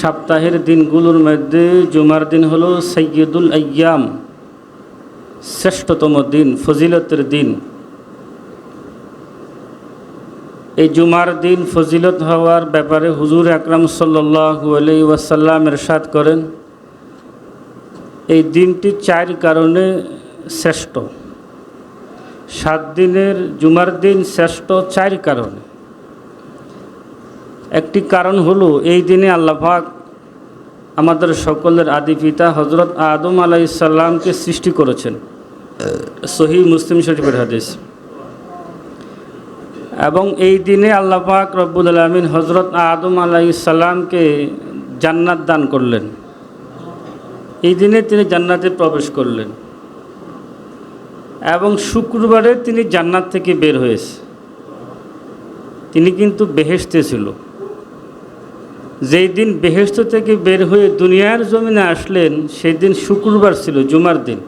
সপ্তাহের দিনগুলোর মধ্যে জুমার দিন হলো সাইয়্যিদুল আইয়াম, শ্রেষ্ঠতম দিন, ফজিলতের দিন। এই জুমার দিন ফজিলত হওয়ার ব্যাপারে হুজুর আকরাম সাল্লাল্লাহু আলাইহি ওয়াসাল্লাম ইরশাদ করেন, এই দিনটি 4 কারণে শ্রেষ্ঠ। 7 দিনের জুমার দিন শ্রেষ্ঠ 4 কারণে। একটি কারণ হলো এই দিনে আল্লাহ পাক আমাদের সকলের আদি পিতা হযরত আদম আলাইহিস সালামকে সৃষ্টি করেছেন, সহিহ মুসলিম শরীফের হাদিস। এবং এই দিনে আল্লাহ পাক রব্বুল আলামিন হযরত আদম আলাইহিস সালামকে জান্নাত দান করলেন। এই দিনে তিনি জান্নাতে প্রবেশ করলেন এবং শুক্রবারে তিনি জান্নাত থেকে বের হয়েছে। তিনি কিন্তু বেহেশতে ছিল। যেই দিন বেহেশত থেকে বের হয়ে দুনিয়ার জমিনে আসলেন সেই দিন শুক্রবার ছিল, জুমার দিন।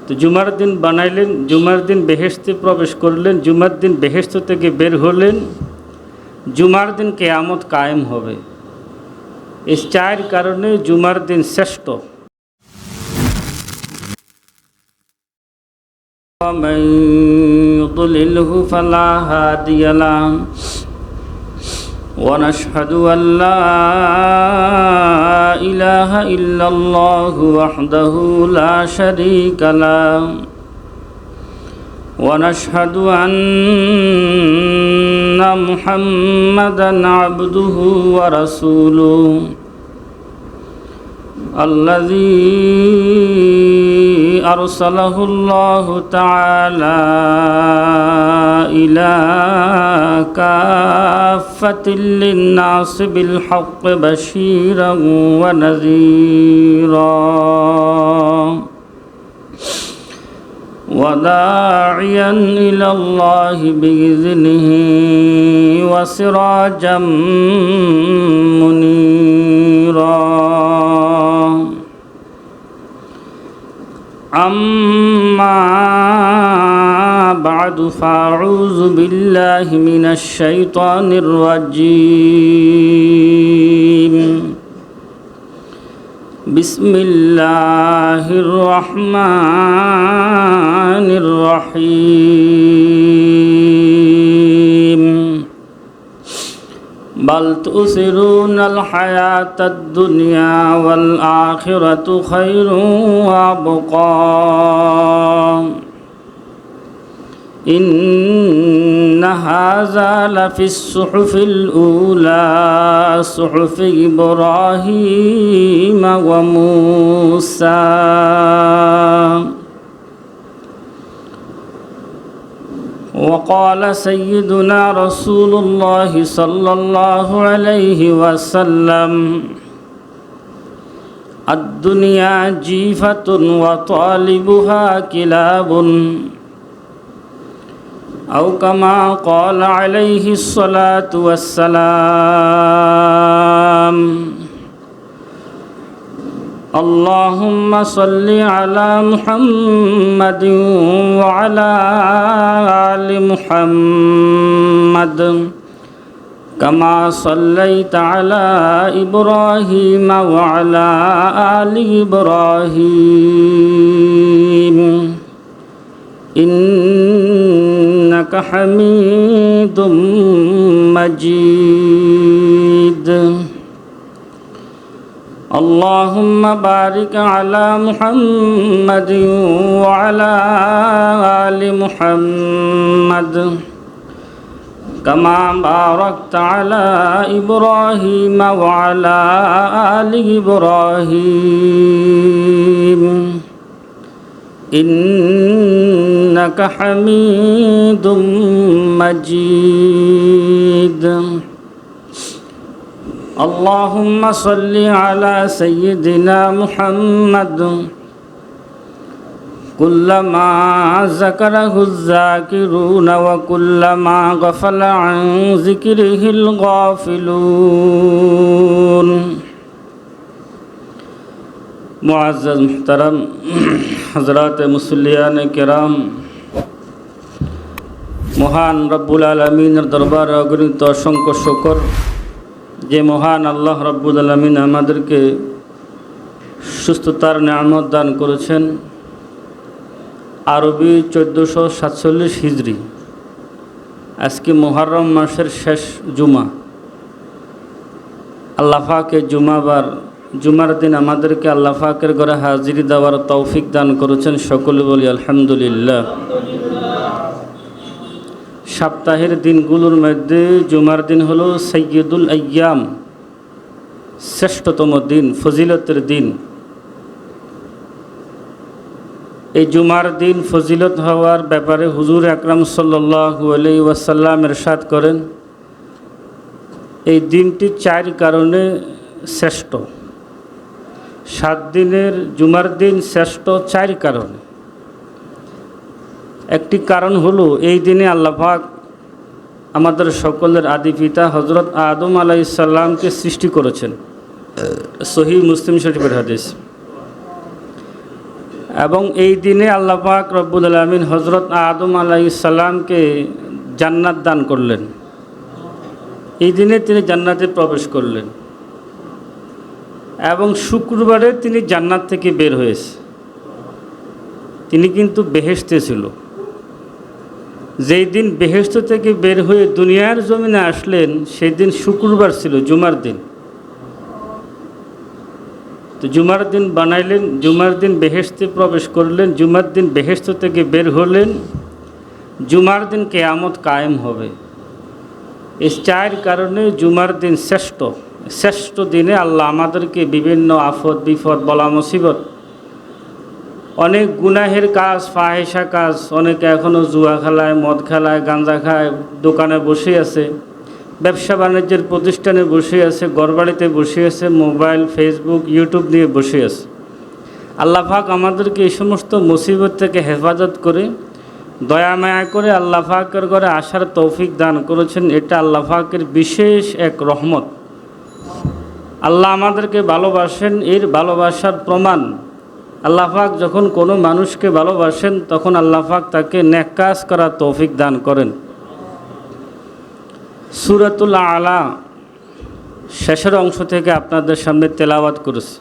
তো জুমার দিন বানাইলেন, জুমার দিন বেহেশতে প্রবেশ করলেন, জুমার দিন বেহেশত থেকে বের হলেন, জুমার দিন কিয়ামত কায়েম হবে। এই 4 কারণে জুমার দিন শ্রেষ্ঠ। ومن يضلله فلا هادي له ونشهد أن لا إله إلا الله وحده لا شريك له ونشهد أن محمدا عبده ورسوله الذي أرسله الله تعالى إلى كافة للناس بالحق بشيرا ونذيرا وداعيا إلى الله بإذنه وسراجا منيرا. أما بعد فأعوذ بالله من الشيطان الرجيم. بسم الله الرحمن الرحيم. بل تؤثرون الحياة الدنيا والآخرة خير وأبقى إن هذا لفي الصحف الأولى صحف إبراهيم وموسى. وقال سيدنا رسول الله صلى الله عليه وسلم الدنيا جيفة وطالبها كلاب أو كما قال عليه الصلاة والسلام. اللهم صل على محمد وعلى آل محمد كما صليت على إبراهيم وعلى آل إبراهيم إنك حميد مجيد. اللهم بارك على محمد وعلى آل محمد كما باركت على إبراهيم وعلى آل إبراهيم إنك حميد مجيد. اللهم صل على سيدنا محمد كلما ذكره الذاكرون وكلما غفل عن ذكره الغافلون. मुअज़्ज़ज़ मुहतरम हज़रात मुसल्लियान किराम, মহান রব্বুল আলামিনের দরবারে অগণিত অসংখ্য শুকর, যে মহান আল্লাহ রাব্বুল আলামিন আমাদেরকে সুস্থতার নিয়ামত দান করেছেন, আরবি 1447 হিজরি। আজকে মুহররম মাসের শেষ জুমা। আল্লাহ পাকের জুমার দিন আমাদেরকে আল্লাহ পাকের ঘরে হাজিরি দেওয়ার তৌফিক দান করেছেন। সকলে বলি আলহামদুলিল্লাহ। সপ্তাহের দিনগুলোর মধ্যে জুমার দিন হলো সাইয়্যিদুল আইয়াম, শ্রেষ্ঠতম দিন, ফজিলতের দিন। এই জুমার দিন ফজিলত হওয়ার ব্যাপারে হুজুর আকরাম সাল্লাল্লাহু আলাইহি ওয়াসাল্লাম ইরশাদ করেন, এই দিনটি 4 কারণে শ্রেষ্ঠ। 7 দিনের জুমার দিন শ্রেষ্ঠ 4 কারণে। একটি কারণ হলো এই দিনে আল্লাহ পাক আমাদের সকলের আদি পিতা হযরত আদম আলাইহিস সালামকে সৃষ্টি করেছেন। সহিহ মুসলিম শরীফের হাদিস। এবং এই দিনে আল্লাহ পাক রব্বুল আলামিন হযরত আদম আলাইহিস সালামকে জান্নাত দান করলেন। এই দিনে তিনি জান্নাতে প্রবেশ করলেন এবং শুক্রবারে তিনি জান্নাত থেকে বের হয়েছে। তিনি কিন্তু বেহেশতে ছিল। যেই দিন বেহেশত থেকে বের হয়ে দুনিয়ার জমিনে আসলেন সেই দিন শুক্রবার ছিল, জুমার দিন। তো জুমার দিন বানাইলেন, জুমার দিন বেহেশতে প্রবেশ করলেন, জুমার দিন বেহেশত থেকে বের হলেন, জুমার দিন কিয়ামত কায়েম হবে। এই 4 কারণে জুমার দিন শ্রেষ্ঠ দিনে আল্লাহ আমাদেরকে বিভিন্ন আফত বিপদ বলা মুসিবত, অনেক গুনাহের কাজ, ফাহিশা কাজ, অনেকে এখনও জুয়া খেলায়, মদ খেলায়, গাঁজা খায়, দোকানে বসে আছে, ব্যবসা বাণিজ্যের প্রতিষ্ঠানে বসে আছে, ঘরবাড়িতে বসে আছে, মোবাইল, ফেসবুক, ইউটিউব নিয়ে বসে আছে। আল্লাহ পাক আমাদেরকে এই সমস্ত মুসিবত থেকে হেফাজত করে দয়া মায়া করে আল্লাহ পাকের ঘরে আসার তৌফিক দান করেছেন। এটা আল্লাহ পাকের বিশেষ এক রহমত। আল্লাহ আমাদেরকে ভালোবাসেন, এর ভালোবাসার প্রমাণ আল্লাহ পাক যখন কোনো মানুষকে ভালোবাসেন তখন আল্লাহ পাক তাকে নেক কাজ করার তৌফিক দান করেন। সূরাতুল আলা শেষের অংশ থেকে আপনাদের সামনে তেলাওয়াত করেছি।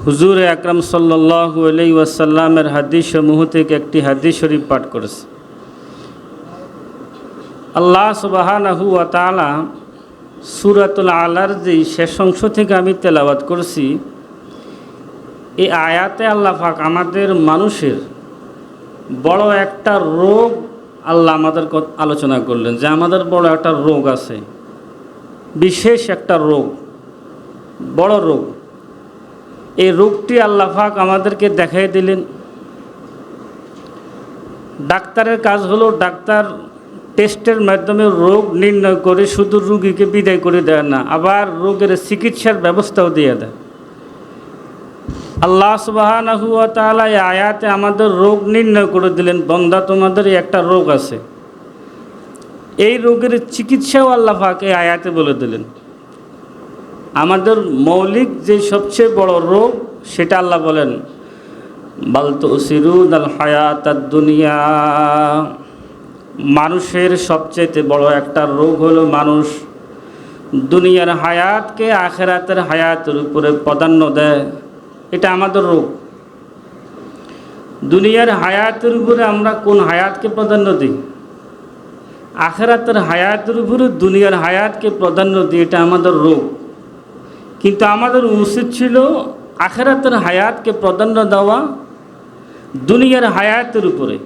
হুজুর আকরাম সাল্লাল্লাহু আলাইহি ওয়াসাল্লামের হাদিস সমূহ থেকে একটি হাদিস শরীফ পাঠ করেছে। আল্লাহ সুবহানাহু ওয়া তাআলা সূরাতুল আলার যে শেষ অংশ থেকে আমি তেলাওয়াত করেছি, এই আয়াতে আল্লাহ পাক আমাদের মানুষের বড় একটা রোগ আল্লাহ আমাদের আলোচনা করলেন, যে আমাদের বড় একটা রোগ আছে, বিশেষ একটা রোগ, বড় রোগ। এই রোগটি আল্লাহ পাক আমাদেরকে দেখাই দিলেন। ডাক্তারের কাজ হলো ডাক্তার টেস্টের মাধ্যমে রোগ নির্ণয় করে শুধু রোগীকে বিদায় করে দেয় না, আবার রোগের চিকিৎসার ব্যবস্থাও দিয়ে দেয়। আল্লাহ সুবহানাহু ওয়া তাআলা এই আয়াতে আমাদের রোগ নির্ণয় করে দিলেন, বান্দা তোমাদের একটা রোগ আছে। এই রোগের চিকিৎসাও আল্লাহ পাক এই আয়াতে বলে দিলেন। আমাদের মৌলিক যে সবচেয়ে বড় রোগ সেটা আল্লাহ বলেন, বাল তুসিরুনাল হায়াতাদ দুনিয়া। মানুষের সবচেয়ে বড় একটা রোগ হলো মানুষ দুনিয়ার হায়াতকে আখিরাতের হায়াতের উপরে প্রাধান্য দেয়। এটা আমাদের রোগ। দুনিয়ার হায়াতের উপরে আমরা কোন হায়াতকে প্রাধান্য দিই? আখিরাতের হায়াতের উপরে দুনিয়ার হায়াতকে প্রাধান্য দিই, এটা আমাদের রোগ। কিন্তু আমাদের উচিত ছিল আখিরাতের হায়াতকে প্রাধান্য দেওয়া দুনিয়ার হায়াতের উপরে।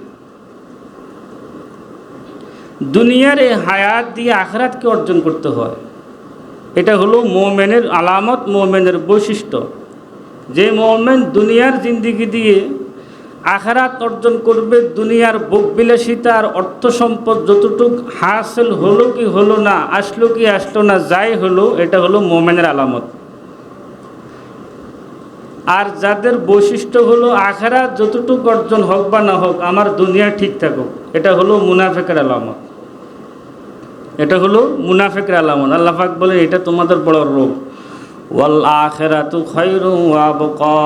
দুনিয়ার এই হায়াত দিয়ে আখিরাতকে অর্জন করতে হয়। এটা হলো মুমিনের আলামত, মুমিনের বৈশিষ্ট্য। যে মুমিন দুনিয়ার জিন্দেগি দিয়ে আখিরাত অর্জন করবে, দুনিয়ার ভোগবিলাসিতা আর অর্থ সম্পদ যতটুক হাসিল হলো কি হলো না, আসলো কি আসলো না, যাই হলো, এটা হলো মুমিনের আলামত। আর যাদের বৈশিষ্ট্য হলো আখিরাত যতটুক অর্জন হোক বা না হোক, আমার দুনিয়া ঠিক থাকুক, এটা হলো মুনাফিকের আলামত। এটা হলো মুনাফিকের আলামত। আল্লাহ পাক বলে এটা তোমাদের বড় রোগ। ওয়াল আখিরাতু খায়রুন ওয়া আবকা।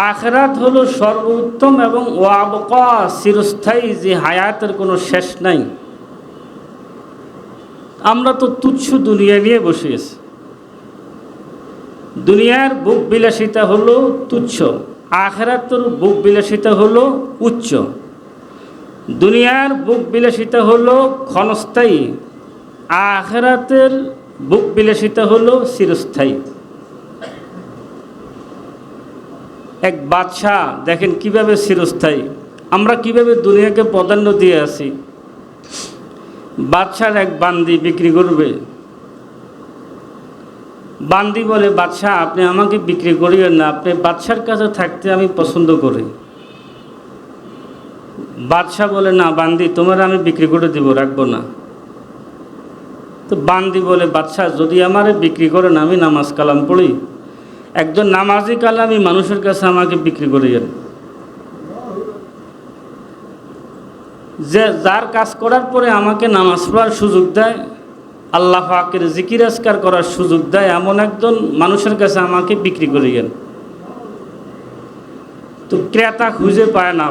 আখিরাত হলো সর্বোত্তম এবং ওয়া আবকা চিরস্থায়ী, যে হায়াতের কোনো শেষ নাই। আমরা তো তুচ্ছ দুনিয়া নিয়ে বসে আছি। দুনিয়ার ভোগ বিলাসিতা হলো তুচ্ছ, আখিরাতের ভোগ বিলাসিতা হলো উচ্চ। দুনিয়ার ভোগ বিলাসিতা হলো ক্ষণস্থায়ী, আখিরাতের ভোগ বিলাসিতা হলো চিরস্থায়ী। এক বাদশাহ দেখেন কিভাবে চিরস্থায়ী, আমরা কিভাবে দুনিয়াকে প্রাধান্য দিয়ে আছি। বাদশার এক বান্দি বিক্রি করবে, বান্দি বলে, বাদশাহ আপনি আমাকে বিক্রি করিয়েন না, আপনি বাদশার কাছে থাকতে আমি পছন্দ করি। বাদশাহ বলে, না বান্দি তোমার আমি বিক্রি করে দিব, রাখবো না। তো বান্দি বলে, বাদশাহ যদি আমারে বিক্রি করেন আমি নামাজ কালাম পড়ি, একজন নামাজি কালামি মানুষের কাছে আমাকে বিক্রি করিয়েন। যে যার কাজ করার পরে আমাকে নামাজ পড়ার সুযোগ দেয়, আল্লাহ পাকের জিকির আজকার করার সুযোগ দেয়, এমন একজন মানুষের কাছে আমাকে বিক্রি করিয়েন। তো ক্রেতা খুঁজে পায় না,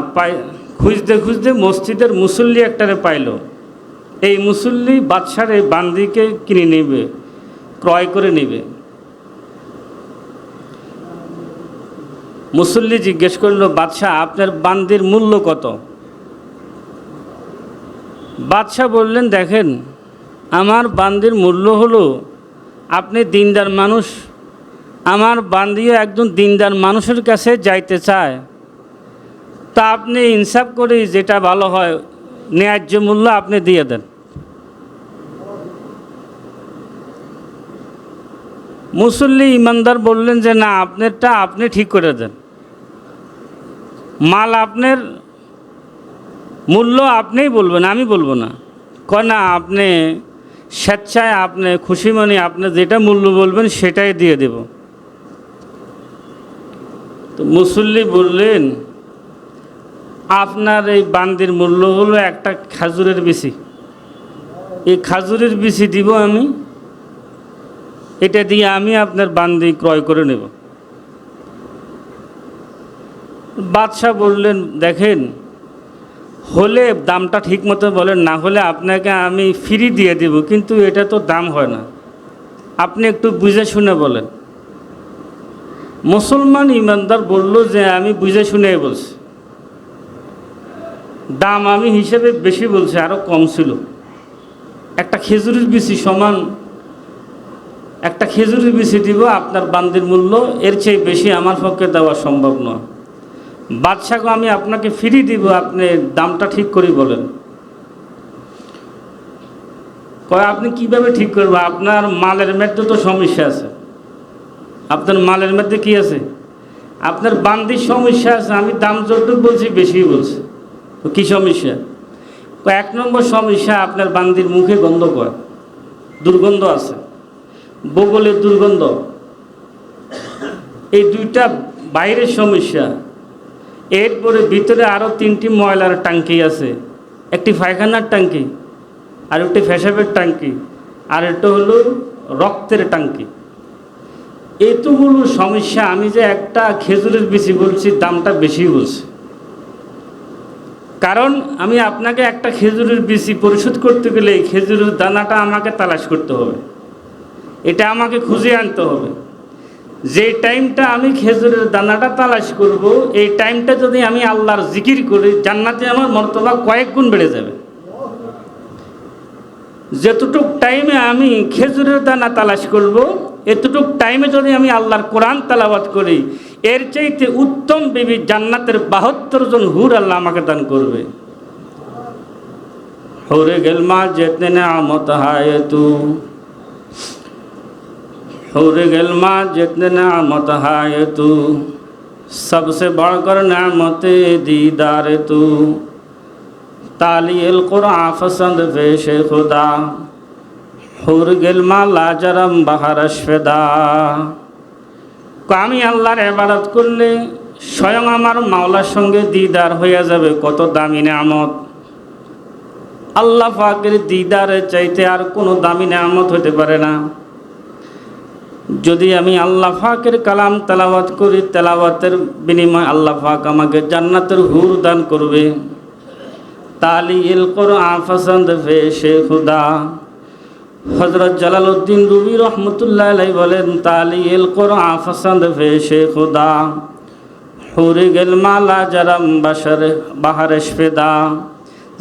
খুঁজতে খুঁজতে মসজিদের মুসল্লি একটারে পাইল। এই মুসল্লি বাদশার এই বান্দিকে কিনে নেবে, ক্রয় করে নেবে। মুসল্লি জিজ্ঞেস করলো, বাদশাহ আপনার বান্দির মূল্য কত? বাদশাহ বললেন, দেখেন আমার বান্দির মূল্য হলো, আপনি দিনদার মানুষ, আমার বান্দিও একজন দিনদার মানুষের কাছে যাইতে চায়, তা আপনি ইনসাফ করে যেটা ভালো হয় ন্যায্য মূল্য আপনি দিয়ে দেন। মুসল্লি ইমানদার বললেন যে না, আপনারটা আপনি ঠিক করে দেন, মাল আপনার মূল্য আপনিই বলবেন, আমি বলবো না। কয় না, আপনি স্বেচ্ছায় আপনি খুশি মনে আপনি যেটা মূল্য বলবেন সেটাই দিয়ে দেব। তো মুসল্লি বললেন, আপনার এই বান্দির মূল্য হলো একটা খাজুরের বিচি, এই খাজুরের বিচি দিব আমি, এটা দিয়ে আমি আপনার বান্দি ক্রয় করে নেব। বাদশাহ বললেন, দেখেন হলে দামটা ঠিক মতো বলেন, না হলে আপনাকে আমি ফ্রি দিয়ে দেব, কিন্তু এটা তো দাম হয় না, আপনি একটু বুঝে শুনে বলেন। মুসলমান ইমানদার বলল যে আমি বুঝে শুনে বলছি, দাম আমি হিসেবে বেশি বলছি, আরও কম ছিল। একটা খেজুরের বিচি সমান একটা খেজুরের বিচি দিব, আপনার বান্দির মূল্য এর চেয়ে বেশি আমার পক্ষে দেওয়া সম্ভব নয়। বাদশাকে আমি আপনাকে ফ্রি দিব, আপনি দামটা ঠিক করে বলেন। কয় আপনি কিভাবে ঠিক করবেন, আপনার মালের মধ্যে তো সমস্যা আছে। আপনার মালের মধ্যে কি আছে? আপনার বান্দির সমস্যা আছে, আমি দাম যতটুকু বলছি বেশি বলছি। তো কী সমস্যা? এক নম্বর সমস্যা, আপনার বান্দির মুখে গন্ধ কয়, দুর্গন্ধ আছে, বগলের দুর্গন্ধ, এই দুইটা বাইরের সমস্যা। এরপরে ভিতরে আরও 3টি ময়লার ট্যাঙ্কি আছে, একটি পায়খানার ট্যাঙ্কি, আর একটি পেশাবের ট্যাঙ্কি, আর এটা হলো রক্তের ট্যাঙ্কি। এতগুলো সমস্যা, আমি যে একটা খেজুরের বিচি বলছি দামটা বেশি বলছি, কারণ আমি আপনাকে একটা খেজুরের বিচি পরিশোধ করতে গেলে এই খেজুরের দানাটা আমাকে তালাশ করতে হবে, এটা আমাকে খুঁজে আনতে হবে। যে টাইমটা আমি খেজুরের দানাটা তালাশ করব, এই টাইমটা যদি আমি আল্লাহর জিকির করি, জান্নাতে আমার মর্তবা কয়েক গুণ বেড়ে যাবে। যতটুক টাইমে আমি খেজুরের দানা তালাশ করব, এতটুক টাইমে যদি আমি আল্লাহর কোরআন তেলাওয়াত করি, এর চাইতে উত্তম বিবি জান্নাতের 72 জন হুর আল্লাহ আমাকে দান করবে। হুরে গেলমা যেতে নেয়ামত হায় তু, হুরে গেলমা যেতে নেয়ামত হায় তু, सबसे बढ़कर नेमत दीदार तू, तालील कुरान पसंद पेश खुदा, হুর গেলমা লাজারম বাহারস ফেদা। আমি আল্লাহর ইবাদত করলে স্বয়ং আমার মাওলার সঙ্গে দিদার হয়ে যাবে। কত দামি নেয়ামত! আল্লাহ পাকের দিদারের চাইতে আর কোনো দামি নেয়ামত হতে পারে না। যদি আমি আল্লাহ পাকের কালাম তেলাওয়াত করি, তেলাওয়াতের বিনিময়ে আল্লাহ পাক আমাকে জান্নাতের হুর দান করবে। তালিল কুরআন পছন্দ পেশে খুদা, হযরত জালালউদ্দিন রুমি রহমতুল্লাহ আলাইহি বলেন, তালিল কোরআন ফাসাদ ফে শে খুদা হুরে গেল মালা জারাম বাশার বাহারেশ ফেদা।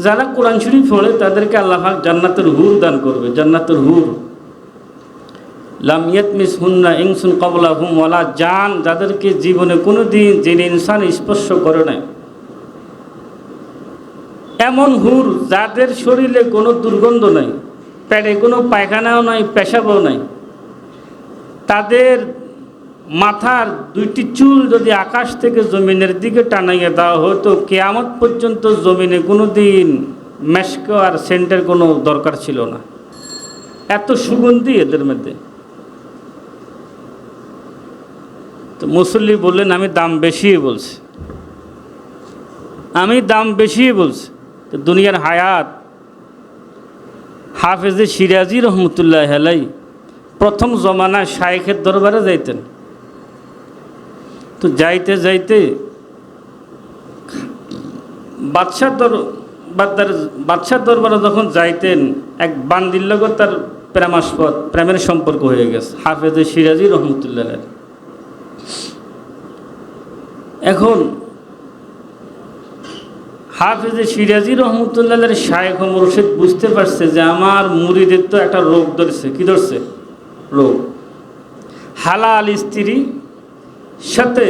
যারা কোরআন শরীফ পড়ে তাদেরকে আল্লাহ পাক জান্নাতের হুর দান করবে, জান্নাতের হুর। লাম ইয়াতমিসহুন্না ইনসুন ক্বাবলাহুম ওয়ালা জান, যাদেরকে জীবনে কোনো দিন জিন ইনসান স্পর্শ করে নাই, এমন হুর যাদের শরীরে কোনো দুর্গন্ধ নাই, পেটে কোনো পায়খানাও নাই, পেশাবও নাই। তাদের মাথার দুইটি চুল যদি আকাশ থেকে জমিনের দিকে টানাইয়ে দেওয়া হতো, কিয়ামত পর্যন্ত জমিনে কোনো দিন মেশক আর সেন্টের কোনো দরকার ছিল না, এত সুগন্ধি এদের মধ্যে। তো মুসল্লি বললেন, আমি দাম বেশি বলছি, আমি দাম বেশি বলছি। তো দুনিয়ার হায়াত হাফেজে সিরাজি রহমতুল্লাহ আলাইহি প্রথম জমানায় শায়েখের দরবারে যাইতেন। তো যাইতে যাইতে বাদশার দরবারে যখন যাইতেন, এক বান্দির লগত তার প্রেমের সম্পর্ক হয়ে গেছে হাফেজে সিরাজি রহমতুল্লাহ আলাইহি। এখন হাফেজে সিরাজি রহমতুল্লাহ আলাইহির শায়েখ মুর্শিদ বুঝতে পারছে যে আমার মুরিদের তো একটা রোগ ধরছে। কি ধরছে? রোগ। হালাল স্ত্রী সাথে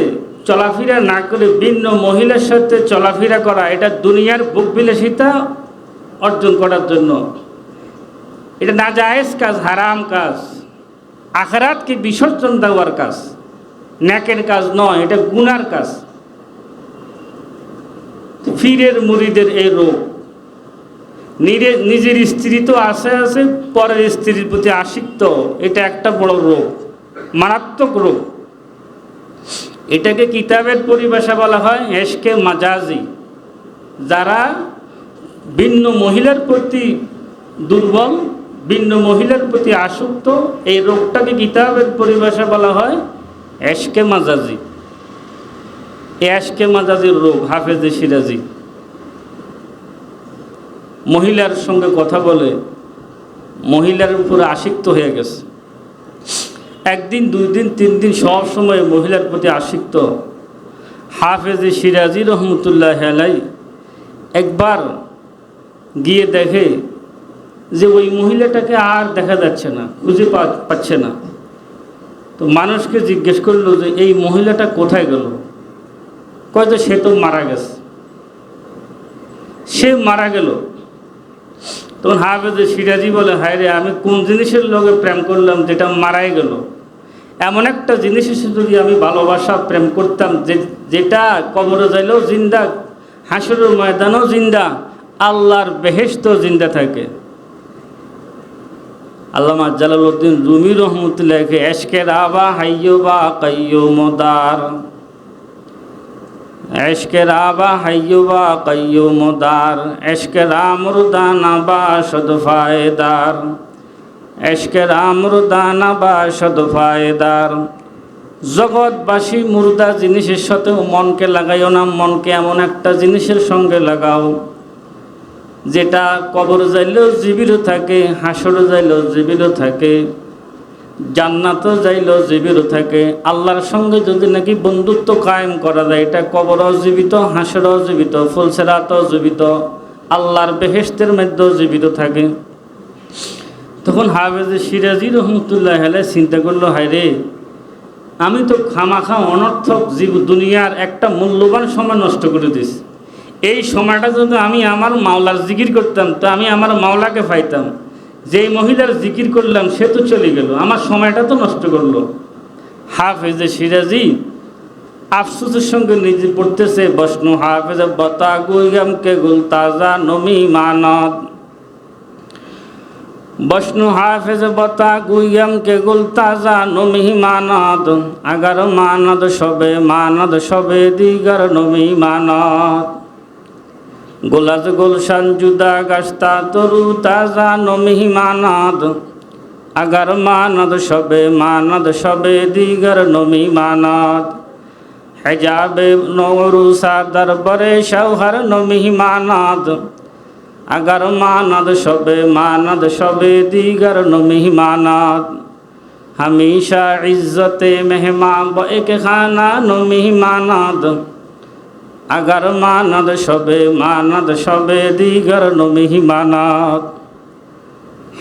চলাফেরা না করে ভিন্ন মহিলার সাথে চলাফেরা করা, এটা দুনিয়ার ভোগবিলাসিতা অর্জন করার জন্য, এটা নাজায়েজ কাজ, হারাম কাজ, আখিরাতকে বিসর্জন দেওয়ার কাজ, নেকের কাজ নয়, এটা গুনার কাজ। পীরের মুরিদের এই রোগ, নিজের স্ত্রী তো আছে, পরের স্ত্রীর প্রতি আসক্ত, এটা একটা বড় রোগ, মারাত্মক রোগ। এটাকে কিতাবের পরিভাষা বলা হয় এশকে মাজাজি। যারা ভিন্ন মহিলার প্রতি দুর্বল, ভিন্ন মহিলার প্রতি আসক্ত, এই রোগটাকে কিতাবের পরিভাষা বলা হয় এশকে মাজাজি। এশকে মাজাজির রোগ হাফেজে সিরাজি। মহিলার সঙ্গে কথা বলে মহিলার উপরে আসক্ত হয়ে গেছে, একদিন, দুই দিন, তিন দিন, সব সময় মহিলার প্রতি আসক্ত। হাফেজে সিরাজি রহমতুল্লাহ আলাইহি একবার গিয়ে দেখে যে ওই মহিলাটাকে আর দেখা যাচ্ছে না, খুঁজে পাচ্ছে না। তো মানুষকে জিজ্ঞেস করলো যে এই মহিলাটা কোথায় গেল? কয় যে সে তো মারা গেছে, সে মারা গেল। তখন হাফেজে সিরাজি বলে, হায় রে, আমি কোন জিনিসের লগে প্রেম করলাম যেটা মারাই গেল? এমন একটা জিনিসের সাথে যদি আমি ভালোবাসা প্রেম করতাম যেটা কবরে যাইলেও জিন্দা, হাসরের ময়দানও জিন্দা, আল্লাহর বেহেশতেও জিন্দা থাকে। আল্লামা জালালউদ্দিন রুমি রহমতুল্লাহকে এশকে রাবা হাইয়ুবা কাইয়ুমদার, এশকে রাবা হাইয়ুবা কাইয়ুমদার, এশকে রামরুদানা বাশদ ফায়দার, এশকে রামরুদানা বাশদ ফায়দার। জগৎবাসী মুর্দা জিনিসের সাথেও মনকে লাগাইও না, মনকে এমন একটা জিনিসের সঙ্গে লাগাও যেটা কবর যাইলেও জীবিত থাকে, হাসর যাইলেও জীবিত থাকে, জান্নাত যাইলেও জীবিত থাকে। আল্লাহর সঙ্গে যদি নাকি বন্ধুত্ব কায়েম করা যায়, এটা কবরও জীবিত, হাসরও জীবিত, ফুলসেরাতও জীবিত, আল্লাহর বেহেশতের মধ্যেও জীবিত থাকে। তখন হাফেজে সিরাজি রহমতুল্লাহ আলাইহি চিন্তা করলো, হায় রে, আমি তো খামাখা অনর্থক দুনিয়ার একটা মূল্যবান সময় নষ্ট করে দিছি। এই সময়টা যদি আমি আমার মাওলার জিকির করতাম তো আমি আমার মাওলাকে পাইতাম। যেই মহিলার জিকির করলাম সে তো চলে গেল, আমার সময়টা তো নষ্ট করলো। হাফেজে সিরাজি আফসোসের সঙ্গে নিজে পড়তেছে, বসনু হাফেজ বতা গুইগাম কে গুল তাজা নমি মানত, বসনু হাফেজ বতা গুইগাম কে গুল তাজা নমি মানত, আগার মানদ সবে দিগার নমি মানত, গোলাজ গোলশান জুদা গাস্তা তরু তাজা নমি মানত, আগার মানদ সবে দিগার নমি মানত, হেজাবে নৌরু সাদর বরে শৌহর নমি মানত, اگر ماند شب دیگر نو مہمانات ہمیشہ عزت مہمان با ایک خانہ نو مہمانات اگر ماند شب دیگر نو مہمانات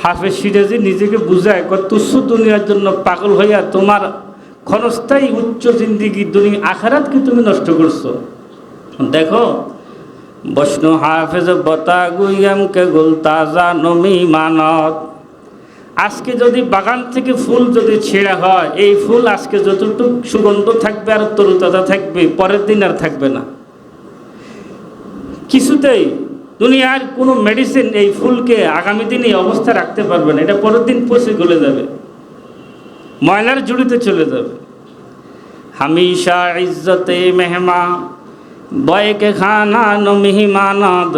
হাফেজ সিরাজি নিজেকে বুঝায় তুচ্ছ দুনিয়ার জন্য পাগল হইয়া তোমার ক্ষণস্থায়ী উচ্চ জিন্দিগি দুনিয়া আখিরাতকে তুমি নষ্ট করছো। দেখো বৈষ্ণু হাফেজ বতা গুইয়াম কে গুল তাজা নমি মানত আজকে যদি বাগান থেকে ফুল যদি ছেঁড়া হয় এই ফুল আজকে যতটুকু সুগন্ধ থাকবে আর তরুতাজা থাকবে পরের দিন আর থাকবে না। কিছুতেই দুনিয়ার কোনো মেডিসিন এই ফুলকে আগামী দিন এই অবস্থা রাখতে পারবে না, এটা পরের দিন পচে গলে যাবে, ময়লার জুড়িতে চলে যাবে। হামেশা ইজ্জতে মেহমা বয়কে খানা নো মেহমানাদ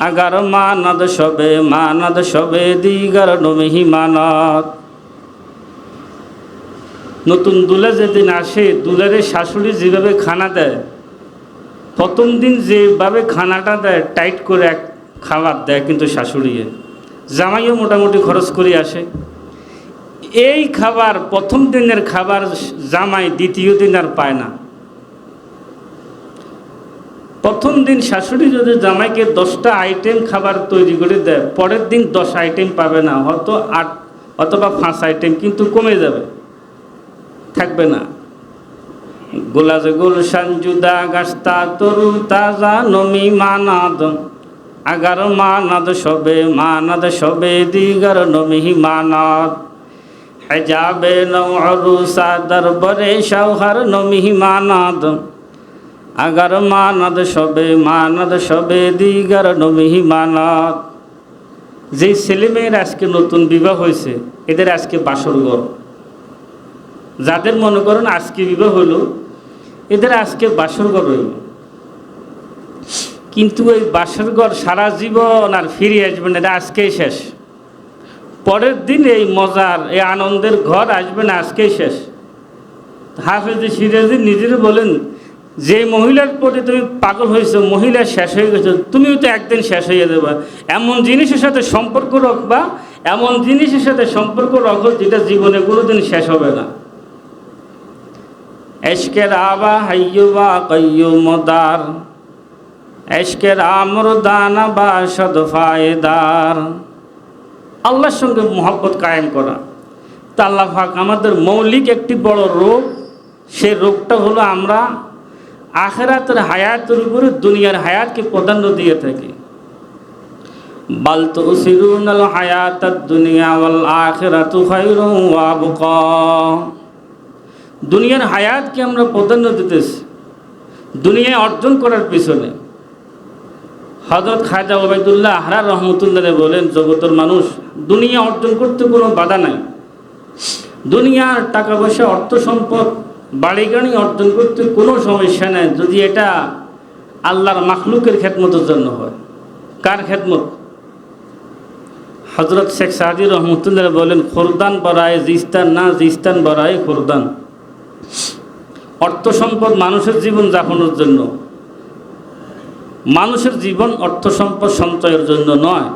আগার মানাদ সবে দিগার নো মেহমানাদ। নতুন দুলা যেদিন আসে দুলারে শাশুড়ি যেভাবে খানা দেয় প্রথম দিন যেভাবে খানাটা দেয় টাইট করে এক খাবার দেয়, কিন্তু শাশুড়ি জামাইও মোটামুটি খরচ করে আসে। এই খাবার প্রথম দিনের খাবার জামাই দ্বিতীয় দিন আর পায় না। প্রথম দিন শাশুড়ি যদি জামাইকে 10টা আইটেম খাবার তৈরি করে দেয় পরের দিন 10 আইটেম পাবে না, হয়তো 8 অথবা 5 আইটেম, কিন্তু কমে যাবে, থাকবে না। গোলাজ গুলশান জুদা গাস্তা তরু তাজা নমি মানাদ আগার মানাদ সবে দিগার নমি মানাদ হেজাবে নৌ অরুসা দরবরে শৌহর নমি মানাদ আগার মানাদ সবে দিগার নমি মানাদ। যেই ছেলেমেয়ের আজকে নতুন বিবাহ হয়েছে এদের আজকে বাসর ঘর, যাদের মনে করেন আজকে বিবাহ হলো এদের আজকে বাসর ঘর হইল, কিন্তু ওই বাসর ঘর সারা জীবন আর ফিরে আসবে না, এটা আজকেই শেষ। পরের দিন এই মজার এই আনন্দের ঘর আসবে না, আজকেই শেষ। হাফেজ সিরাজি নিজের বলেন যে মহিলার প্রতি তুমি পাগল হয়েছো মহিলা শেষ হয়ে গেছে, তুমিও তো একদিন শেষ হয়ে যাবে। এমন জিনিসের সাথে সম্পর্ক রাখবা, এমন জিনিসের সাথে সম্পর্ক রাখো যেটা জীবনে কোনোদিন শেষ হবে না। এশকের আবা হাইয়ুবা কাইয়ুমদার এশকের আমরদানা বা সদফায়েদার। আল্লাহর সঙ্গে মহব্বত কায়েম করা তা আল্লাহ পাক আমাদের মৌলিক একটি বড় রোগ, সে রোগটা হলো আমরা আখিরাতের হায়াতের উপরে দুনিয়ার হায়াতকে প্রাধান্য দিয়ে থাকি। বাল তুসিরুনাল হায়াতাদ দুনিয়া ওয়াল আখিরাতু খায়রুন ওয়া আবকা। দুনিয়ার হায়াতকে আমরা প্রাধান্য দিতেছি দুনিয়া অর্জন করার পিছনে। হযরত খাজা ওবায়দুল্লাহ আহরার রহমতুল্লাহ বলেন জগতের মানুষ দুনিয়া অর্জন করতে কোনো বাধা নাই, দুনিয়ার টাকা পয়সা অর্থ সম্পদ বাড়ি গাড়ি অর্জন করতে কোনো সমস্যা নেই যদি এটা আল্লাহর মাখলুকের খেদমতের জন্য হয়। কার খেদমত? হযরত শেখ সাদি রহমতুল্লাহ বলেন খুরদান বরায়ে জিস্তান না জিস্তান বরায়ে খুরদান। অর্থ সম্পদ মানুষের জীবন যাপনের জন্য, মানুষের জীবন অর্থ সম্পদ সঞ্চয়ের জন্য নয়।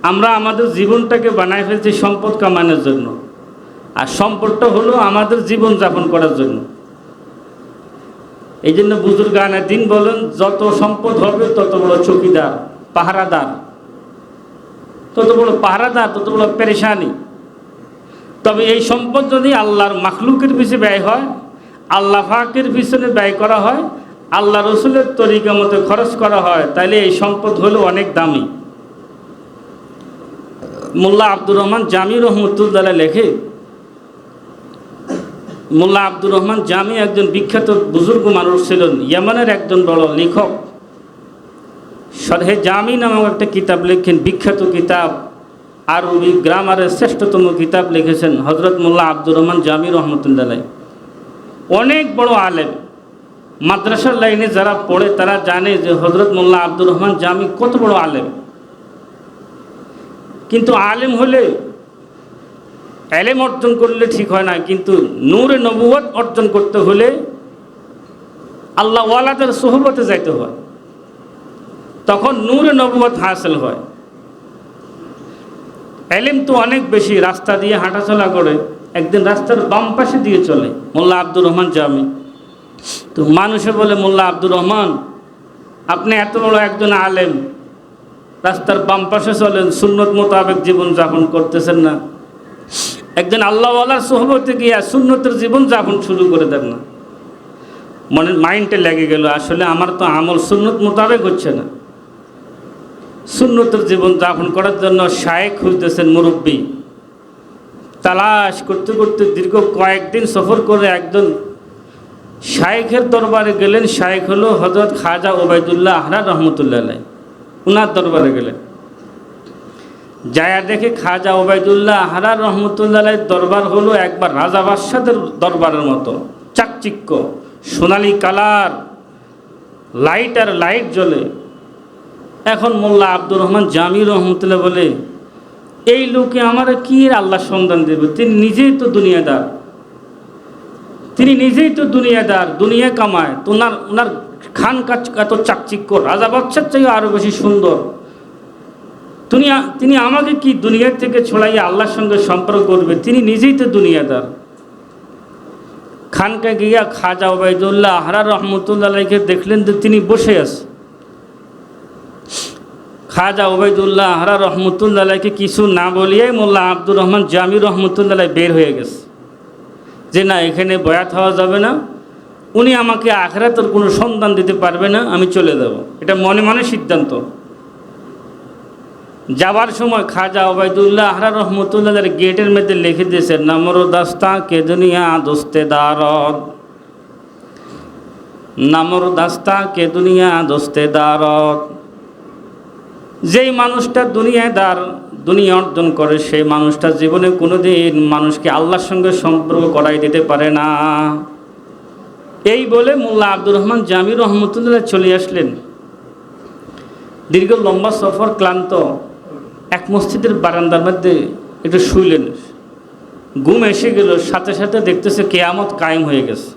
আমরা আমাদের জীবনটাকে বানাই ফেলছি সম্পদ কামানোর জন্য, আর সম্পদটা হলো আমাদের জীবন যাপন করার জন্য। এই জন্য বুজুর্গানে দিন বলেন যত সম্পদ হবে তত বড় চৌকিদার পাহারাদার, তত বড় পাহারাদার তত বড় পেরেশানি। তবে এই সম্পদ যদি আল্লাহর মাখলুকের পিছনে ব্যয় হয়, আল্লাহ পাকের পিছনে ব্যয় করা হয়, আল্লাহ রসুলের তরিকা মতো খরচ করা হয়, তাহলে এই সম্পদ হলো অনেক দামি। মোল্লা আব্দুর রহমান জামি রহমতুল্লাহ লেখে, মোল্লা আব্দুর রহমান জামি একজন বিখ্যাত বুজুর্গ মানুষ ছিলেন, ইয়েমেনের একজন বড় লেখক। শরহে জামি নামক একটা কিতাব লেখেন, বিখ্যাত কিতাব, আরবি গ্রামারের শ্রেষ্ঠতম কিতাব লিখেছেন হজরত মোল্লা আব্দুর রহমান জামি রহমতুল্লাহ। অনেক বড় আলেম, মাদ্রাসার লাইনে যারা পড়ে তারা জানে যে হজরত মোল্লা আব্দুর রহমান জামি কত বড় আলেম। কিন্তু আলেম হলে এলেম অর্জন করলে ঠিক হয় না, কিন্তু নূরে নবুয়ত অর্জন করতে হলে আল্লাহ ওয়ালাদের সোহবতে যাইতে হয়। তখন নূরে নবুয়ত হাসিল হয়। এলিম তো অনেক বেশি, রাস্তা দিয়ে হাঁটাচলা করে, একদিন রাস্তার বাম পাশে দিয়ে চলে মোল্লা আব্দুর রহমান জামি। তো মানুষে বলে, মোল্লা আব্দুর রহমান, আপনি এত বড় একজন আলেম, রাস্তার বাম পাশে চলেন, সুন্নত মোতাবেক জীবন যাপন করতেছেন না, একজন আল্লাহওয়ালার সোহবতে গিয়া সুন্নতের জীবন যাপন শুরু করে দেন না। মনের মাইন্ডে লেগে গেল, আসলে আমার তো আমল সুন্নত মোতাবেক হচ্ছে না। সুন্নতের জীবন যাপন করার জন্য শায়েখ খুঁজতেছেন, মুরব্বী। তালাশ করতে করতে দীর্ঘ কয়েকদিন সফর করে একজন শায়েখের দরবারে গেলেন। শায়েখ হলো হযরত খাজা ওবায়দুল্লাহ আহরার রহমতুল্লাহ আলাইহি। উনার দরবারে গেলেন, যায়া দেখে খাজা ওবায়দুল্লাহ আহরার রহমতুল্লাহ আলাইহির দরবার হলো একবার রাজা বাদশাদের দরবারের মতো, চাকচিক্য, সোনালি কালার, লাইট আর লাইট জ্বলে। এখন মোল্লা আব্দুর রহমান জামি রহমতুল্লাহ বলে, এই লোকে আমার কি আল্লাহ সন্ধান দেবে? তিনি নিজেই তো দুনিয়াদার, তিনি নিজেই তো দুনিয়াদার, দুনিয়া কামায়। তো ওনার খান কাজ এত চাকচিক্য, রাজা বাদশার চেয়ে আরও বেশি সুন্দর। তিনি আমাকে কি দুনিয়ার থেকে ছড়াইয়া আল্লাহর সঙ্গে সম্পর্ক করবে? তিনি নিজেই তো দুনিয়াদার। খানকে গিয়া খাজা ওবায়দুল্লাহ আহরার রহমতুল্লাহ আলাইহিকে দেখলেন যে তিনি বসে আছে। খাজা ওবায়দুল্লাহ আহরার রহমতুল্লাহ আলাইহিকে কিছু না বলিয়ে মোল্লা আব্দুর রহমান জামি রহমতুল্লাহ আলাইহি বের হয়ে গেছে যে না, এখানে বয়াত হওয়া যাবে না, উনি আমাকে আখিরাতের কোনো সন্ধান দিতে পারবে না, আমি চলে যাব। এটা মনে মনে সিদ্ধান্ত। যাবার সময় খাজা ওবায়দুল্লাহ আহরার রহমতুল্লাহ আলাইহি গেটের মধ্যে লিখে দিয়েছে, নামরো দাস্তা কে দুনিয়া দোস্তে দারদ, নামরো দাস্তা কে দুনিয়া দোস্তে দারদ। যেই মানুষটা দুনিয়া অর্জন করে, সেই মানুষটা জীবনে কোনোদিন মানুষকে আল্লাহর সঙ্গে সম্পর্ক করাই দিতে পারে না। এই বলে মোল্লা আব্দুর রহমান জামি রহমতুল্লাহ চলে আসলেন। দীর্ঘ লম্বা সফর, ক্লান্ত, এক মসজিদের বারান্দার মধ্যে একটু শুইলেন। ঘুম এসে গেল, সাথে সাথে দেখতেছে কেয়ামত কায়েম হয়ে গেছে।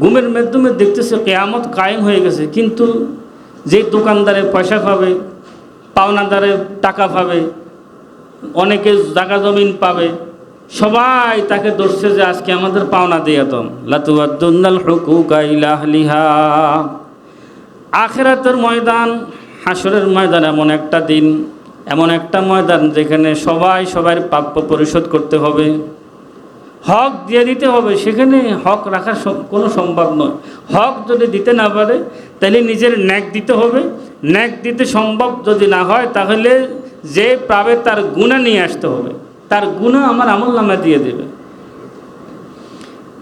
ঘুমের মাধ্যমে দেখতেছে কেয়ামত কায়েম হয়ে গেছে, কিন্তু যেই দোকানদারে পয়সা পাবে, পাওনাদারে টাকা পাবে, অনেকে জায়গা জমিন পাবে, সবাই তাকে ধরছে যে আজকে আমাদের পাওনা দিয়ে দম, লাতুয়াদ্দুনাল হুকুকা ইলা আহলিহা। আখিরাতের ময়দান, হাসরের ময়দান এমন একটা দিন, এমন একটা ময়দান যেখানে সবাই সবার প্রাপ্য পরিশোধ করতে হবে, হক দিয়ে দিতে হবে। সেখানে হক রাখা কোনো সম্ভব নয়। হক যদি দিতে না পারে তাহলে নিজের ন্যাক দিতে হবে। ন্যাক দিতে সম্ভব যদি না হয় তাহলে যে পাবে তার গুনাহ নিয়ে আসতে হবে, তার গুনাহ আমার আমলনামা দিয়ে দেবে।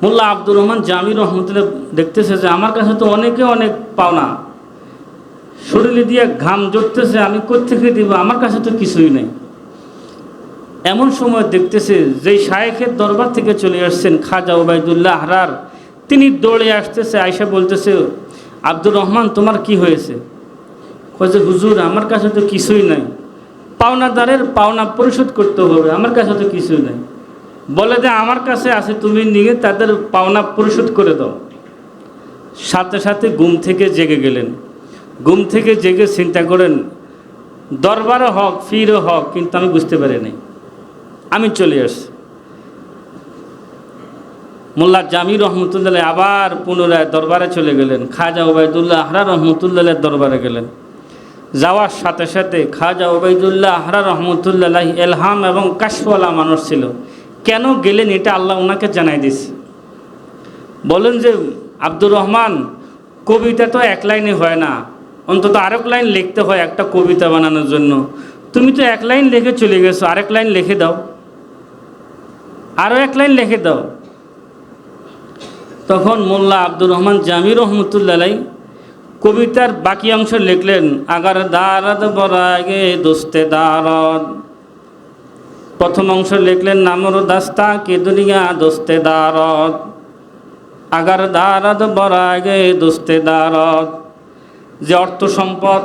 মোল্লা আব্দুর রহমান জামি রহমতুল্লাহ দেখতেছে যে আমার কাছে তো অনেক পাওনা, শরীরে দিয়ে ঘাম জড়তেছে, আমি কোত্থেকে দিব, আমার কাছে তো কিছুই নেই। এমন সময় দেখতেছে যেই শায়েখের দরবার থেকে চলে আসছেন খাজা ওবায়দুল্লাহ আহরার, তিনি দৌড়ে আসতেছে, আয়সা বলতেছে, আব্দুর রহমান তোমার কি হয়েছে? কয়েছে, হুজুর আমার কাছে তো কিছুই নাই, পাওনাদারের পাওনা পরিশোধ করতে হবে, আমার কাছে তো কিছুই নাই। বলে যে আমার কাছে আছে, তুমি নিয়ে তাদের পাওনা পরিশোধ করে দাও। সাথে সাথে ঘুম থেকে জেগে গেলেন। ঘুম থেকে জেগে চিন্তা করেন, দরবারও হক, ফিরও হক, কিন্তু আমি বুঝতে পারি নাই, আমি চলে আসছি। মোল্লা জামি রহমতুল্লাহ আবার পুনরায় দরবারে চলে গেলেন। খাজা ওবায়দুল্লাহ আহরা রহমতুল্লাহ দরবারে গেলেন। যাওয়ার সাথে সাথে খাজা ওবায়দুল্লাহ আহরা রহমতুল্লাহ এলহাম এবং কাশওয়ালা মানুষ ছিল। কেন গেলেন এটা আল্লাহ ওনাকে জানাই দিয়েছে। বলেন যে, আব্দুর রহমান, কবিতা তো এক লাইনে হয় না, অন্তত আরেক লাইন লিখতে হয় একটা কবিতা বানানোর জন্য। তুমি তো এক লাইন লিখে চলে গেছো, আরেক লাইন লিখে দাও, আরও এক লাইন লিখে দাও। তখন মোল্লা আব্দুর রহমান জামি রহমতুল্লাহ কবিতার বাকি অংশ লিখলেন, আগার দারদ বরাগে দোস্তে দারদ। প্রথম অংশ লিখলেন, নামর দাস্তা কে দুনিয়া দোস্তে দারদ, আগার দারদ বরাগে দোস্তে দারদ। যে অর্থ সম্পদ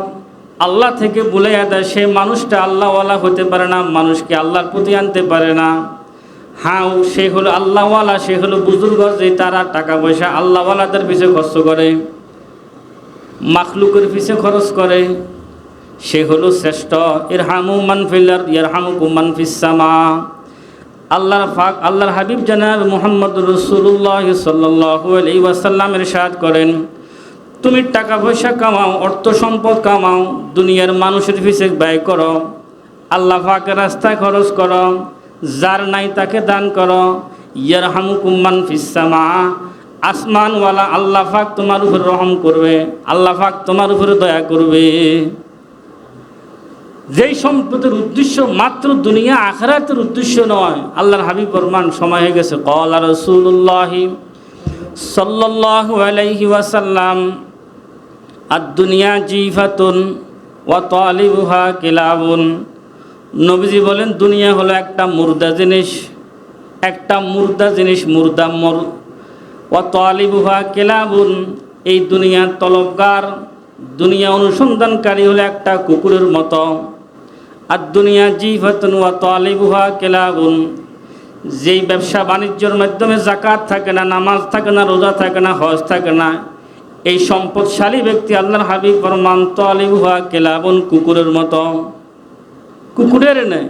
আল্লাহ থেকে বুলাইয়া দেয়, সে মানুষটা আল্লাহওয়ালা হতে পারে না, মানুষকে আল্লাহর প্রতি আনতে পারে না। হ্যাঁ, সে হলো আল্লাহওয়ালা, সে হলো বুজুর্গ, যে তারা টাকা পয়সা আল্লাহওয়ালাদের পিছনে খরচ করে। মাখলুকের পিছে খরচ করে সে হলো শ্রেষ্ঠ। ইরহামু মান ফিল আরদ ইয়ারহামুকুম মান ফিস সামা। আল্লাহর হাবিব জনাব মুহাম্মদুর রাসূলুল্লাহ সাল্লাল্লাহু আলাইহি ওয়াসাল্লাম ইরশাদ করেন, তুমি টাকা পয়সা কামাও, অর্থ সম্পদ কামাও, দুনিয়ার মানুষের পিছে ব্যয় করো, আল্লাহ পাকের রাস্তায় খরচ করো, যার নাই তাকে দান করো, ইয়ারহামুকুম মান ফিস সামা, আসমানওয়ালা আল্লাহ পাক তোমার উপর রহম করবে, আল্লাহ পাক তোমার উপরে দয়া করবে। যেই সম্পদের উদ্দেশ্য মাত্র দুনিয়া আখিরাতের উদ্দেশ্য নয়। আল্লাহর হাবিব ফরমান, সময় হয়ে গেছে। ক্বালা রাসূলুল্লাহ সাল্লাল্লাহু আলাইহি ওয়াসাল্লাম, আদ-দুনিয়া জিফাতুন ওয়া তালিবুহা কিলাবুন। নবীজি বলেন, দুনিয়া হলো একটা মুর্দা জিনিস, একটা মুর্দা জিনিস, মুর্দা ওয়া তালিবুহা কিলাবুন। এই দুনিয়ার তলবগার, দুনিয়া অনুসন্ধানকারী হলো একটা কুকুরের মতো। আর দুনিয়া জিফাতুন ওয়া তালিবুহা কিলাবুন। যেই ব্যবসা বাণিজ্যের মাধ্যমে যাকাত থাকে না, নামাজ থাকে না, রোজা থাকে না, হজ থাকে না, এই সম্পদশালী ব্যক্তি আল্লাহর হাবিব ফরমান, তালিবুহা কিলাবুন, কুকুরের মতো। কুকুরের নেই।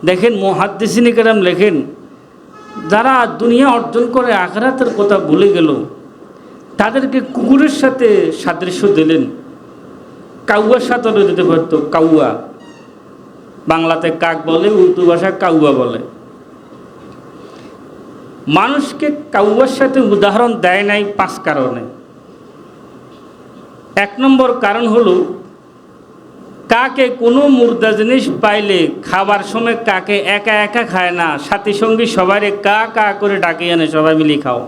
দেখেন মুহাদ্দিসিনে কেরাম লেখেন, যারা দুনিয়া অর্জন করে আখিরাতের কথা ভুলে গেল, তাদেরকে কুকুরের সাথে সাদৃশ্য দিলেন। কাউয়ার সাথে দিতে পারতো। কাউয়া বাংলাতে কাক বলে, উর্দু ভাষা কাউয়া বলে। মানুষকে কাউয়ার সাথে উদাহরণ দেয় নাই 5 কারণে। 1 নম্বর কারণ হলো, কাকে কোনো মুর্দা জিনিস পাইলে খাবার সময় কাকে একা একা খায় না, সাথী সঙ্গী সবাই কা কা করে ডাকে আনে, সবাই মিলে খাও।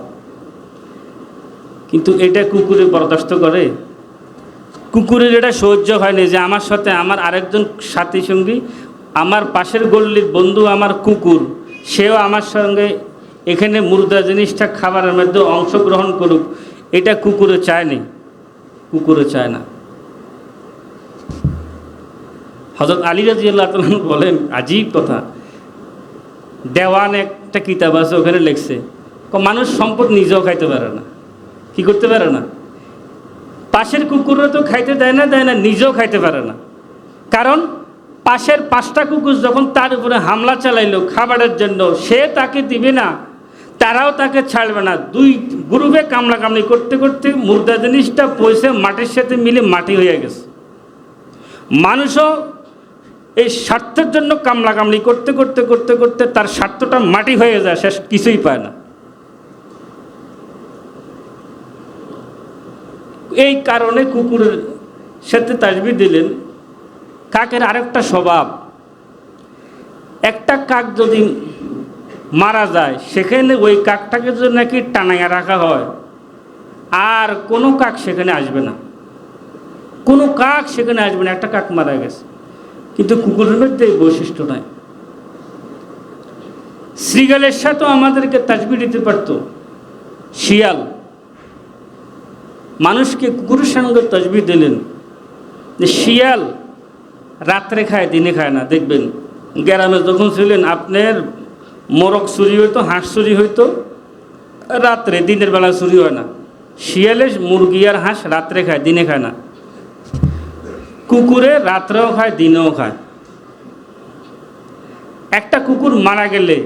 কিন্তু এটা কুকুরে বরদাস্ত করে? কুকুরের এটা সহ্য হয়নি যে আমার সাথে আমার আরেকজন সাথী সঙ্গী, আমার পাশের গল্লির বন্ধু, আমার কুকুর, সেও আমার সঙ্গে এখানে মুর্দা জিনিসটা খাবারের মধ্যে অংশগ্রহণ করুক। এটা কুকুরে চায়নি, কুকুরে চায় না। হযরত আলী রাদিয়াল্লাহু তাআলা বলেন, আজীব কথা, দেওয়ান একটা কিতাব আছে, ওখানে লেখছে মানুষ সম্পদ নিজেও খাইতে পারে না। কি করতে পারে না? পাশের কুকুররা তো খাইতে দেয় না, নিজেও খাইতে পারে না। কারণ পাশের 5টা কুকুর যখন তার উপরে হামলা চালাইলো খাবারের জন্য, সে তাকে দিবে না, তারাও তাকে ছাড়বে না। 2 গ্রুপে কামড়াকামড়ি করতে করতে মুর্দা জিনিসটা পয়সা মাটির সাথে মিলে মাটি হয়ে গেছে। মানুষও এই স্বার্থের জন্য কামড়াকামড়ি করতে করতে করতে করতে তার স্বার্থটা মাটি হয়ে যায়, শেষ কিছুই পায় না। এই কারণে কুকুরের সাথে তাসবিহ দিলেন। কাকের আরেকটা স্বভাব, একটা কাক যদি মারা যায়, সেখানে ওই কাকটাকে যদি নাকি টানাইয়া রাখা হয়, আর কোনো কাক সেখানে আসবে না, কোনো কাক সেখানে আসবে না। একটা কাক মারা গেছে। কিন্তু কুকুরের মধ্যে এই বৈশিষ্ট্য নাই। শ্রীগালের সাথেও আমাদেরকে তাসবিহ দিতে পারতো। শিয়াল মানুষকে কুকুরের সঙ্গে তাসবিহ দিলেন যে শিয়াল রাত্রে খায়, দিনে খায় না। দেখবেন গ্রামে যখন ছিলেন, আপনার মোরগ চুরি হইতো, হাঁস চুরি হইতো রাত্রে, দিনের বেলা চুরি হয় না। শিয়ালে মুরগি আর হাঁস রাত্রে খায়, দিনে খায় না। কুকুরে রাত্রেও খায়, দিনেও খায়। একটা কুকুর মারা গেলে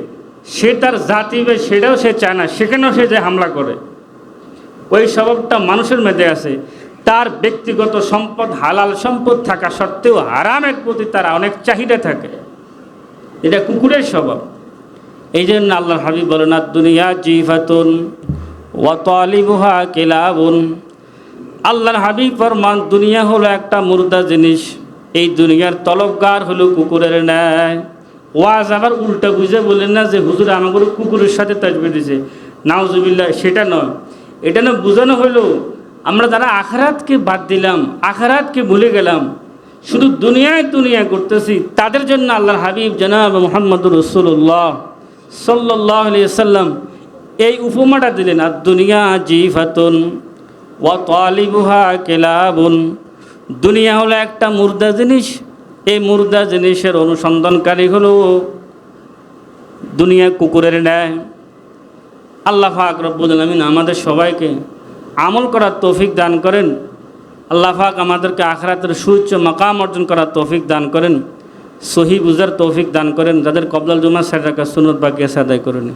সে তার জাতি সেটাও সে চায় না, সেখানেও সে যে হামলা করে। ওই স্বভাবটা মানুষের মধ্যে আছে। তার ব্যক্তিগত সম্পদ, হালাল সম্পদ থাকা সত্ত্বেও হারামের প্রতি তার অনেক চাহিদা থাকে। এটা কুকুরের স্বভাব। এই জন্য আল্লাহর হাবিব বলেন, আদ-দুনিয়া জিফাতুন ওয়া তালিবুহা কিলাবুন। আল্লাহর হাবিব ফরমান, দুনিয়া হলো একটা মুর্দা জিনিস, এই দুনিয়ার তলবগার হলো কুকুরের ন্যায়। ওয়াজ আবার উল্টা বুঝে বলেন না যে হুজুর আমাকে কুকুরের সাথে তাসবিহ দিয়েছে, নাউজুবিল্লাহ, সেটা নয়। এটা না বোঝানো হলো, আমরা যারা আখিরাতকে বাদ দিলাম, আখিরাতকে ভুলে গেলাম, শুধু দুনিয়ায় দুনিয়া করতেছি, তাদের জন্য আল্লাহর হাবিব জনাব মুহাম্মদুর রাসূলুল্লাহ সাল্লাল্লাহু আলাইহি ওয়াসাল্লাম এই উপমাটা দিলেন, আদ-দুনিয়া জিফাতুন ওয়া তালিবুহা কিলাবুন। দুনিয়া হলো একটা মুর্দা জিনিস, এই মুর্দা জিনিসের অনুসন্ধানকারী হলো দুনিয়া কুকুরের ন্যায়। আল্লাহ পাক রব্বুল আলামিন আমাদের সবাইকে আমল করার তৌফিক দান করেন। আল্লাহ পাক আমাদেরকে আখিরাতের সুউচ্চ মাকাম অর্জন করার তৌফিক দান করেন, সহি বুঝার তৌফিক দান করেন। যাদের কবলাল জুমা 6 রাকাত সুন্নত বাকি আছে আদায় করুন।